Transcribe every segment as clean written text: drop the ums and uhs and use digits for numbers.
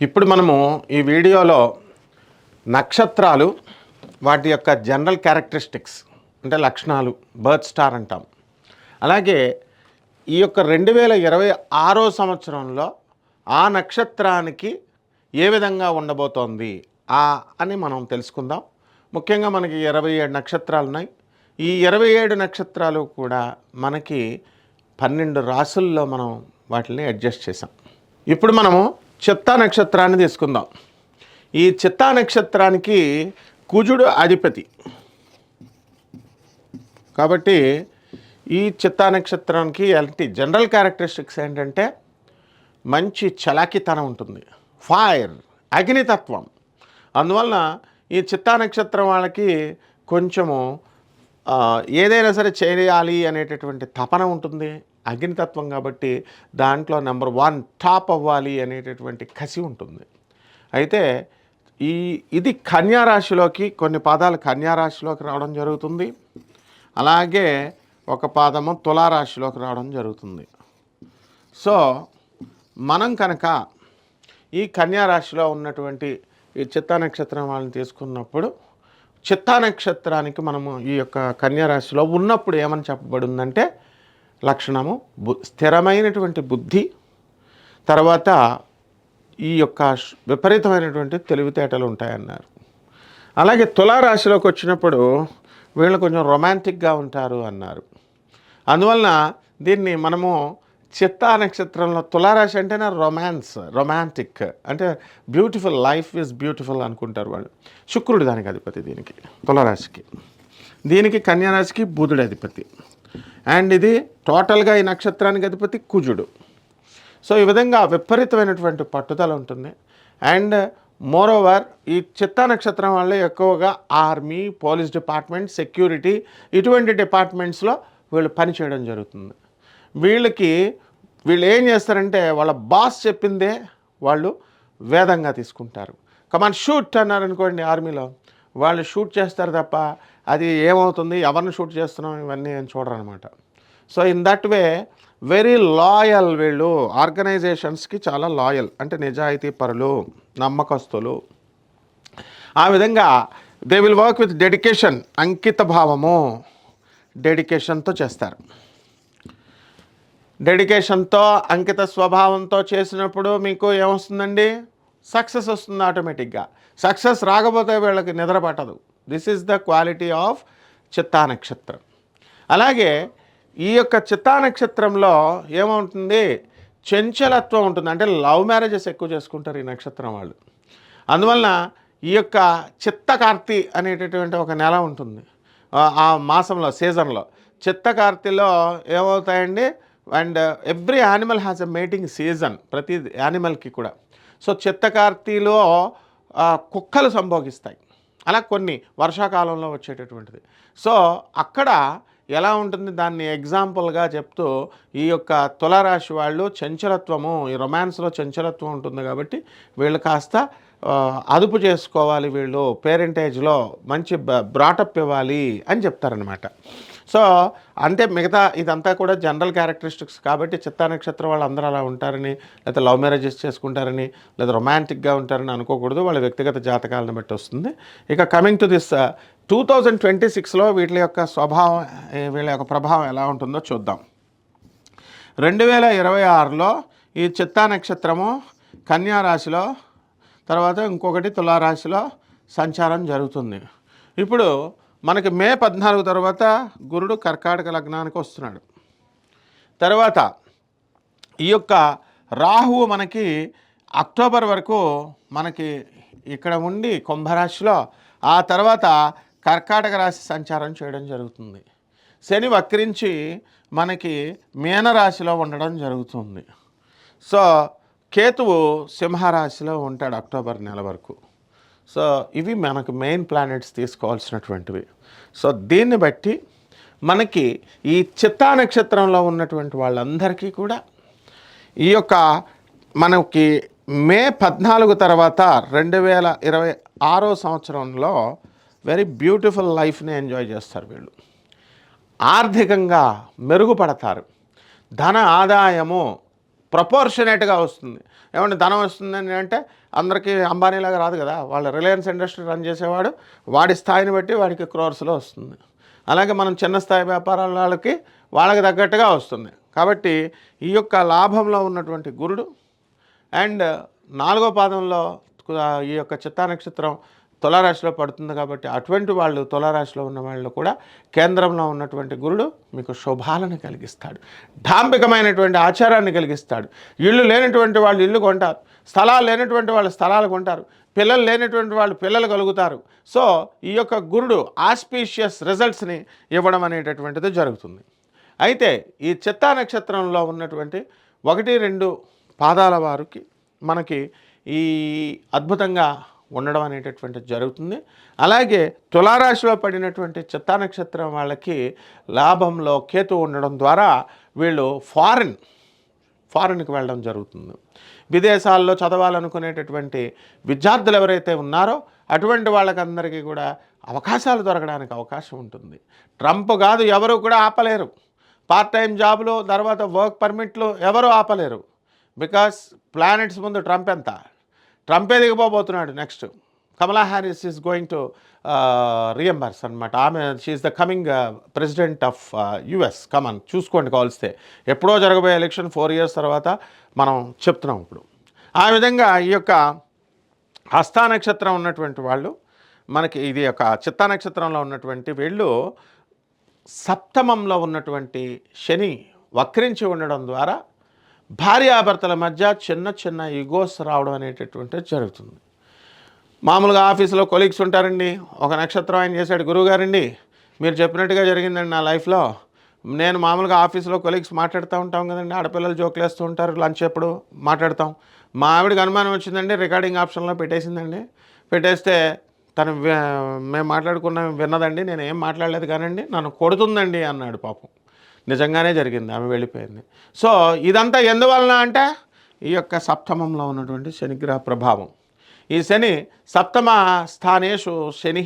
ఇప్పుడు మనము ఈ వీడియోలో నక్షత్రాలు వాటి యొక్క జనరల్ క్యారెక్టరిస్టిక్స్ అంటే లక్షణాలు బర్త్ స్టార్ అంటాం. అలాగే ఈ యొక్క 2026 సంవత్సరంలో ఆ నక్షత్రానికి ఏ విధంగా ఉండబోతోంది అని మనం తెలుసుకుందాం. ముఖ్యంగా మనకి 27 నక్షత్రాలు ఉన్నాయి. ఈ 27 నక్షత్రాలు కూడా మనకి 12 రాసుల్లో మనం వాటిని అడ్జస్ట్ చేసాం. ఇప్పుడు మనము చిత్తా నక్షత్రాన్ని తీసుకుందాం. ఈ చిత్తా నక్షత్రానికి కుజుడు అధిపతి కాబట్టి ఈ చిత్తా నక్షత్రానికి ఎలాంటి జనరల్ క్యారెక్టరిస్టిక్స్ ఏంటంటే మంచి చలాకితనం ఉంటుంది, ఫైర్ అగ్నితత్వం. అందువలన ఈ చిత్తా నక్షత్రం వాళ్ళకి కొంచెము ఏదైనా సరే చేయాలి అనేటటువంటి తపన ఉంటుంది, అగ్నితత్వం కాబట్టి దాంట్లో నెంబర్ 1 టాప్ అవ్వాలి అనేటటువంటి కసి ఉంటుంది. అయితే ఇది కన్యా రాశిలోకి కొన్ని పాదాలు కన్యా రాశిలోకి రావడం జరుగుతుంది. అలాగే ఒక పాదము తులారాశిలోకి రావడం జరుగుతుంది. సో మనం కనుక ఈ కన్యా రాశిలో ఉన్నటువంటి ఈ చిత్తా నక్షత్రం వాళ్ళని తీసుకున్నప్పుడు చిత్తా నక్షత్రానికి మనము ఈ యొక్క కన్యా రాశిలో ఉన్నప్పుడు ఏమని చెప్పబడిందంటే లక్షణము స్థిరమైనటువంటి బుద్ధి, తర్వాత ఈ యొక్క విపరీతమైనటువంటి తెలివితేటలు ఉంటాయన్నారు. అలాగే తులారాశిలోకి వచ్చినప్పుడు వీళ్ళు కొంచెం రొమాంటిక్గా ఉంటారు అన్నారు. అందువలన దీన్ని మనము చిత్తా నక్షత్రంలో తులారాశి అంటేనే రొమాంటిక్ అంటే బ్యూటిఫుల్, లైఫ్ ఈజ్ బ్యూటిఫుల్ అనుకుంటారు వాళ్ళు. శుక్రుడు దానికి అధిపతి, దీనికి తులారాశికి, దీనికి కన్యారాశికి బుధుడు అధిపతి. అండ్ ఇది టోటల్గా ఈ నక్షత్రానికి అధిపతి కుజుడు. సో ఈ విధంగా విపరీతమైనటువంటి పట్టుదల ఉంటుంది. అండ్ మోరోవర్ ఈ చిత్తా నక్షత్రం వల్ల ఎక్కువగా ఆర్మీ, పోలీస్ డిపార్ట్మెంట్, సెక్యూరిటీ ఇటువంటి డిపార్ట్మెంట్స్లో వీళ్ళు పనిచేయడం జరుగుతుంది. వీళ్ళు ఏం చేస్తారంటే వాళ్ళ బాస్ చెప్పిందే వాళ్ళు వేదంగా తీసుకుంటారు. కమాన్ షూట్ అన్నారనుకోండి, ఆర్మీలో వాళ్ళు షూట్ చేస్తారు తప్ప అది ఏమవుతుంది, ఎవరిని షూట్ చేస్తున్నాం ఇవన్నీ ఏం చూడరు అనమాట. So in that way very loyal, వీళ్ళు ఆర్గనైజేషన్స్కి చాలా లాయల్, అంటే నిజాయితీ పరులు, నమ్మకస్తులు. ఆ విధంగా they will work with dedication, అంకిత భావము, డెడికేషన్తో చేస్తారు. డెడికేషన్తో అంకిత స్వభావంతో చేసినప్పుడు మీకు ఏమొస్తుందండి, సక్సెస్ వస్తుంది ఆటోమేటిక్గా. సక్సెస్ రాకపోతే వీళ్ళకి నిద్ర పట్టదు. This is the quality of చిత్తా నక్షత్రం. అలాగే ఈ యొక్క చిత్తా నక్షత్రంలో ఏమవుతుంది, చంచలత్వం ఉంటుంది. అంటే లవ్ మ్యారేజెస్ ఎక్కువ చేసుకుంటారు ఈ నక్షత్రం వాళ్ళు. అందువలన ఈ యొక్క చిత్తకార్తె అనేటటువంటి ఒక నెల ఉంటుంది ఆ మాసంలో, సీజన్లో. చిత్తకార్తెలో ఏమవుతాయండి, and every animal has a mating season, ప్రతి యానిమల్కి కూడా. సో చిత్తకార్తెలో కుక్కలు సంభోగిస్తాయి, అలా కొన్ని వర్షాకాలంలో వచ్చేటటువంటిది. సో అక్కడ ఎలా ఉంటుంది దాన్ని ఎగ్జాంపుల్గా చెప్తూ ఈ యొక్క తులారాశి వాళ్ళు చంచలత్వము, ఈ రొమాన్స్లో చంచలత్వం ఉంటుంది కాబట్టి వీళ్ళు కాస్త అదుపు చేసుకోవాలి, వీళ్ళు పేరెంటేజ్లో మంచి బ్రాటప్ ఇవ్వాలి అని చెప్తారనమాట. సో అంటే మిగతా ఇదంతా కూడా జనరల్ క్యారెక్టరిస్టిక్స్ కాబట్టి చిత్తా నక్షత్రం వాళ్ళు అందరూ అలా ఉంటారని, లేదా లవ్ మ్యారేజెస్ చేసుకుంటారని, లేదా రొమాంటిక్గా ఉంటారని అనుకోకూడదు. వాళ్ళ వ్యక్తిగత జాతకాలను బట్టి వస్తుంది. ఇక కమింగ్ టు దిస్ 2026లో వీళ్ళ యొక్క స్వభావం, వీళ్ళ యొక్క ప్రభావం ఎలా ఉంటుందో చూద్దాం. 2026లో ఈ చిత్తా నక్షత్రము కన్యా రాశిలో, తర్వాత ఇంకొకటి తులారాశిలో సంచారం జరుగుతుంది. ఇప్పుడు మనకి మే 14 తర్వాత గురుడు కర్కాటక లగ్నానికి వస్తున్నాడు. తర్వాత ఈ యొక్క రాహువు మనకి అక్టోబర్ వరకు మనకి ఇక్కడ ఉండి కుంభరాశిలో, ఆ తర్వాత కర్కాటక రాశి సంచారం చేయడం జరుగుతుంది. శని వక్రించి మనకి మీనరాశిలో ఉండడం జరుగుతుంది. సో కేతువు సింహరాశిలో ఉంటాడు అక్టోబర్ నెల వరకు. సో ఇవి మనకు మెయిన్ ప్లానెట్స్ తీసుకోవాల్సినటువంటివి. సో దీన్ని బట్టి మనకి ఈ చిత్తా నక్షత్రంలో ఉన్నటువంటి వాళ్ళందరికీ కూడా ఈ యొక్క మనకి మే 14 తర్వాత 2026 సంవత్సరంలో వెరీ బ్యూటిఫుల్ లైఫ్ని ఎంజాయ్ చేస్తారు. వీళ్ళు ఆర్థికంగా మెరుగుపడతారు, ధన ఆదాయము ప్రపోర్షనేట్గా వస్తుంది. ఏమంటే ధనం వస్తుందని అంటే అందరికీ అంబానీలాగా రాదు కదా. వాళ్ళ రిలయన్స్ ఇండస్ట్రీ రన్ చేసేవాడు వాడి స్థాయిని బట్టి వాడికి క్రోర్స్లో వస్తుంది. అలాగే మనం చిన్న స్థాయి వ్యాపారాల వాళ్ళకి తగ్గట్టుగా వస్తుంది. కాబట్టి ఈ యొక్క లాభంలో ఉన్నటువంటి గురుడు అండ్ 4వ పాదంలో ఈ యొక్క చిత్తా నక్షత్రం తులారాశిలో పడుతుంది. కాబట్టి అటువంటి వాళ్ళు తులారాశిలో ఉన్న వాళ్ళు కూడా కేంద్రంలో ఉన్నటువంటి గురుడు మీకు శుభాలను కలిగిస్తాడు, డాంబికమైనటువంటి ఆచారాన్ని కలిగిస్తాడు. ఇళ్ళు లేనటువంటి వాళ్ళు ఇల్లు కొంటారు, స్థలాలు లేనటువంటి వాళ్ళు స్థలాలు కొంటారు, పిల్లలు లేనటువంటి వాళ్ళు పిల్లలు కలుగుతారు. సో ఈ యొక్క గురుడు ఆస్పీషియస్ రిజల్ట్స్ని ఇవ్వడం అనేటటువంటిది జరుగుతుంది. అయితే ఈ చిత్తా నక్షత్రంలో ఉన్నటువంటి 1, 2 పాదాల వారికి మనకి ఈ అద్భుతంగా ఉండడం అనేటటువంటిది జరుగుతుంది. అలాగే తులారాశిలో పడినటువంటి చిత్తా నక్షత్రం వాళ్ళకి లాభంలో కేతు ఉండడం ద్వారా వీళ్ళు ఫారిన్కి వెళ్ళడం జరుగుతుంది. విదేశాల్లో చదవాలనుకునేటటువంటి విద్యార్థులు ఎవరైతే ఉన్నారో అటువంటి వాళ్ళకందరికీ కూడా అవకాశాలు దొరకడానికి అవకాశం ఉంటుంది. ట్రంప్ కాదు ఎవరు కూడా ఆపలేరు. పార్ట్ టైం జాబులు తర్వాత వర్క్ పర్మిట్లు ఎవరు ఆపలేరు. బికాస్ ప్లానెట్స్ ముందు ట్రంపే దిగిపోబోతున్నాడు. Next Kamala Harris is going to reimburse అనమాట. ఆమె she is the coming president of US. Come on చూసుకోండి కావాల్స్తే. ఎప్పుడో జరగబోయే ఎలక్షన్ 4 years తర్వాత మనం చెప్తున్నాం ఇప్పుడు. ఆ విధంగా ఈ యొక్క హస్తా నక్షత్రం ఉన్నటువంటి వాళ్ళు మనకి ఇది యొక్క చిత్తా నక్షత్రంలో ఉన్నటువంటి వీళ్ళు సప్తమంలో ఉన్నటువంటి శని వక్రించి ఉండడం ద్వారా భార్యాభర్తల మధ్య చిన్న ఈగోస్ రావడం అనేటటువంటిది జరుగుతుంది. మామూలుగా ఆఫీసులో కొలీగ్స్ ఉంటారండి. ఒక నక్షత్రం ఆయన చేశాడు, గురువుగారండి మీరు చెప్పినట్టుగా జరిగిందండి నా లైఫ్లో. నేను మామూలుగా ఆఫీసులో కొలీగ్స్ మాట్లాడుతూ ఉంటాం కదండి, ఆడపిల్లలు జోకులు వేస్తూ ఉంటారు, లంచ్ ఎప్పుడు మాట్లాడతాం. మా ఆవిడకి అనుమానం వచ్చిందండి, రికార్డింగ్ ఆప్షన్లో పెట్టేసిందండి. పెట్టేస్తే తను మేము మాట్లాడుకున్న విన్నదండి, నేను ఏం మాట్లాడలేదు కానండి, నన్ను కొడుతుందండి అన్నాడు. పాపం నిజంగానే జరిగింది, ఆమె వెళ్ళిపోయింది. సో ఇదంతా ఎందువలన అంటే ఈ యొక్క సప్తమంలో ఉన్నటువంటి శనిగ్రహ ప్రభావం. ఈ శని సప్తమ స్థానేషు శని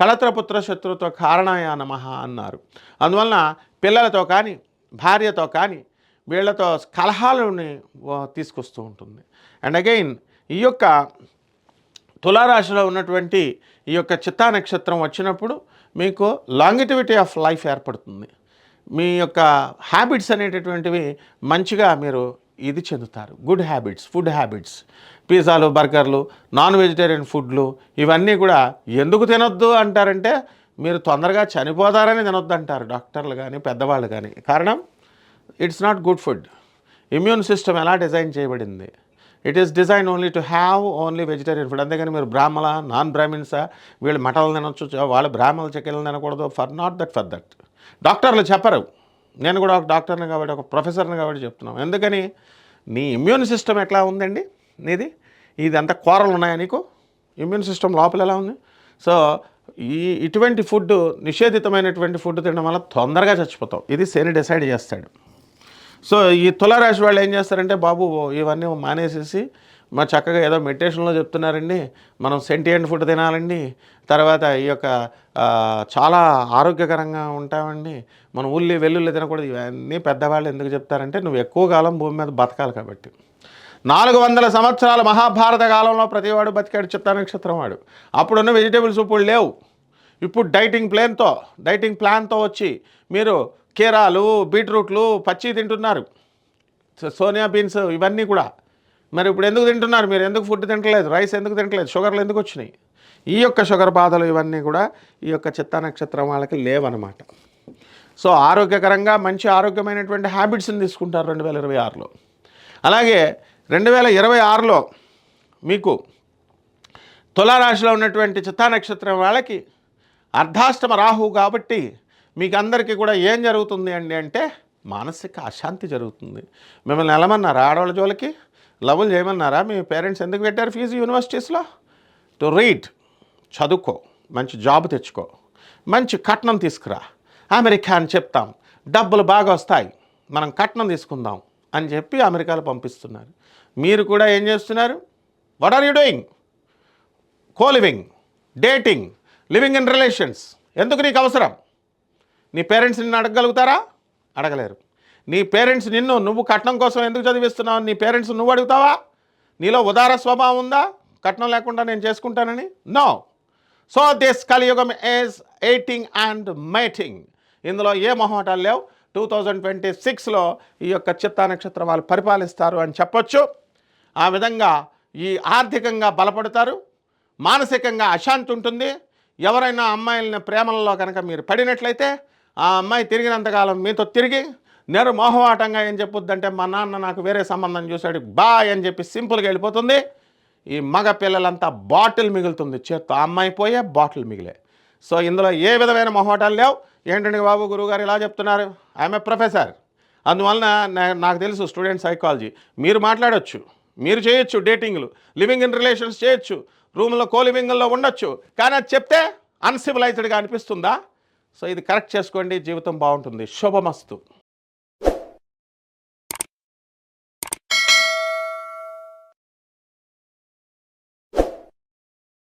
కళత్రపుత్ర శత్రుత్వ కారణాయ నమః అన్నారు. అందువలన పిల్లలతో కానీ భార్యతో కానీ వీళ్లతో కలహాలని తీసుకొస్తూ ఉంటుంది. అండ్ అగైన్ ఈ యొక్క తులారాశిలో ఉన్నటువంటి ఈ యొక్క చిత్తా నక్షత్రం వచ్చినప్పుడు మీకు లాంగిటివిటీ ఆఫ్ లైఫ్ ఏర్పడుతుంది. మీ యొక్క హ్యాబిట్స్ అనేటటువంటివి మంచిగా మీరు ఇది చెందుతారు. గుడ్ హ్యాబిట్స్, ఫుడ్ హ్యాబిట్స్, పిజ్జాలు, బర్గర్లు, నాన్ వెజిటేరియన్ ఫుడ్లు ఇవన్నీ కూడా ఎందుకు తినొద్దు అంటారంటే మీరు తొందరగా చనిపోతారని తినొద్దు అంటారు డాక్టర్లు కానీ పెద్దవాళ్ళు కానీ. కారణం it's not good food. Immune system ఎలా డిజైన్ చేయబడింది, it is design only to have only vegetarian food. అంతేగాని మీరు బ్రాహ్మణ నాన్ బ్రాహ్మిన్సా వీళ్ళు మటన్లు తినొచ్చు, వాళ్ళు బ్రాహ్మణులు చికెన్లు తినకూడదు ఫర్ దట్. డాక్టర్లు చెప్పరు. నేను కూడా ఒక డాక్టర్ని కాబట్టి ఒక ప్రొఫెసర్ని కాబట్టి చెప్తున్నాను. ఎందుకని నీ ఇమ్యూన్ సిస్టమ్ ఎట్లా ఉందండి నీది, ఇదంతా కూరలు ఉన్నాయా నీకు, ఇమ్యూన్ సిస్టమ్ లోపల ఎలా ఉంది? సో ఇటువంటి ఫుడ్ నిషేధితమైనటువంటి ఫుడ్ తినడం వల్ల తొందరగా చచ్చిపోతాం. ఇది శని డిసైడ్ చేస్తాడు. సో ఈ తులారాశి వాళ్ళు ఏం చేస్తారంటే బాబు ఇవన్నీ మానేసేసి మా చక్కగా ఏదో మెడిటేషన్లో చెప్తున్నారండి మనం సెంటియంట్ ఫుడ్ తినాలండి, తర్వాత ఈ యొక్క చాలా ఆరోగ్యకరంగా ఉంటామండి, మనం వెల్లుల్లి తినకూడదు. ఇవన్నీ పెద్దవాళ్ళు ఎందుకు చెప్తారంటే నువ్వు ఎక్కువ కాలం భూమి మీద బతకాలి కాబట్టి. 400 సంవత్సరాల మహాభారత కాలంలో ప్రతివాడు బతికాడు చిత్తా నక్షత్రం వాడు. అప్పుడున్న వెజిటేబుల్స్ ఇప్పుడు లేవు. ఇప్పుడు డైటింగ్ ప్లాన్తో వచ్చి మీరు కీరాలు, బీట్రూట్లు పచ్చి తింటున్నారు, సోనియా బీన్స్ ఇవన్నీ కూడా. మరి ఇప్పుడు ఎందుకు తింటున్నారు మీరు? ఎందుకు ఫుడ్ తింటలేదు? రైస్ ఎందుకు తింటలేదు? షుగర్లు ఎందుకు వచ్చినాయి? ఈ యొక్క షుగర్ బాధలు ఇవన్నీ కూడా ఈ యొక్క చిత్తా నక్షత్రం వాళ్ళకి లేవన్నమాట. సో ఆరోగ్యకరంగా మంచి ఆరోగ్యమైనటువంటి హ్యాబిట్స్ని తీసుకుంటారు 2026లో. అలాగే 2026లో మీకు తులారాశిలో ఉన్నటువంటి చిత్తా నక్షత్రం వాళ్ళకి అర్ధాష్టమ రాహు కాబట్టి మీకు అందరికీ కూడా ఏం జరుగుతుంది అంటే మానసిక అశాంతి జరుగుతుంది. మిమ్మల్ని వెళ్ళమన్నారా ఆడవాళ్ళ జోలికి? లవ్లు చేయమన్నారా? మీ పేరెంట్స్ ఎందుకు పెట్టారు ఫీజు యూనివర్సిటీస్లో? టు రీడ్, చదువుకో, మంచి జాబ్ తెచ్చుకో, మంచి కట్నం తీసుకురా, అమెరికా అని చెప్తాం, డబ్బులు బాగా వస్తాయి, మనం కట్నం తీసుకుందాం అని చెప్పి అమెరికాలో పంపిస్తున్నారు. మీరు కూడా ఏం చేస్తున్నారు? What are you doing? Coliving, dating, living in relations. ఎందుకు నీకు అవసరం? నీ పేరెంట్స్ నిన్ను అడగగలుగుతారా? అడగలేరు. నీ పేరెంట్స్ నువ్వు కట్నం కోసం ఎందుకు చదివిస్తున్నావు, నీ పేరెంట్స్ నువ్వు అడుగుతావా? నీలో ఉదార స్వభావం ఉందా, కట్నం లేకుండా నేను చేసుకుంటానని? నో. సో దిస్ కలియుగం ఈజ్ ఎయిటింగ్ అండ్ మేటింగ్. ఇందులో ఏ మొహమాటాలు లేవు. 2026లో ఈ యొక్క చిత్తా నక్షత్రం వాళ్ళు పరిపాలిస్తారు అని చెప్పొచ్చు. ఆ విధంగా ఈ ఆర్థికంగా బలపడతారు, మానసికంగా అశాంతి ఉంటుంది. ఎవరైనా అమ్మాయిలని ప్రేమలలో కనుక మీరు పడినట్లయితే ఆ అమ్మాయి తిరిగినంతకాలం మీతో తిరిగి మొహమాటంగా ఏం చెప్పొద్దంటే మా నాన్న నాకు వేరే సంబంధం చూశాడు బాయ్ అని చెప్పి సింపుల్గా వెళ్ళిపోతుంది. ఈ మగ పిల్లలంతా బాటిల్ మిగులుతుంది చేత్తో, అమ్మాయి పోయే బాటిల్ మిగిలే. సో ఇందులో ఏ విధమైన మొహమాటాలు లేవు. ఏంటంటే బాబు గురువుగారు ఇలా చెప్తున్నారు, ఐఎమ్ ఏ ప్రొఫెసర్, అందువలన నాకు తెలుసు స్టూడెంట్ సైకాలజీ. మీరు మాట్లాడొచ్చు, మీరు చేయొచ్చు, డేటింగ్లు, లివింగ్ ఇన్ రిలేషన్స్ చేయొచ్చు, రూమ్లో కోలివింగ్లో ఉండొచ్చు, కానీ అది చెప్తే అన్సివిలైజ్డ్గా అనిపిస్తుందా? సో ఇది కరెక్ట్ చేసుకోండి, జీవితం బాగుంటుంది. శుభమస్తు.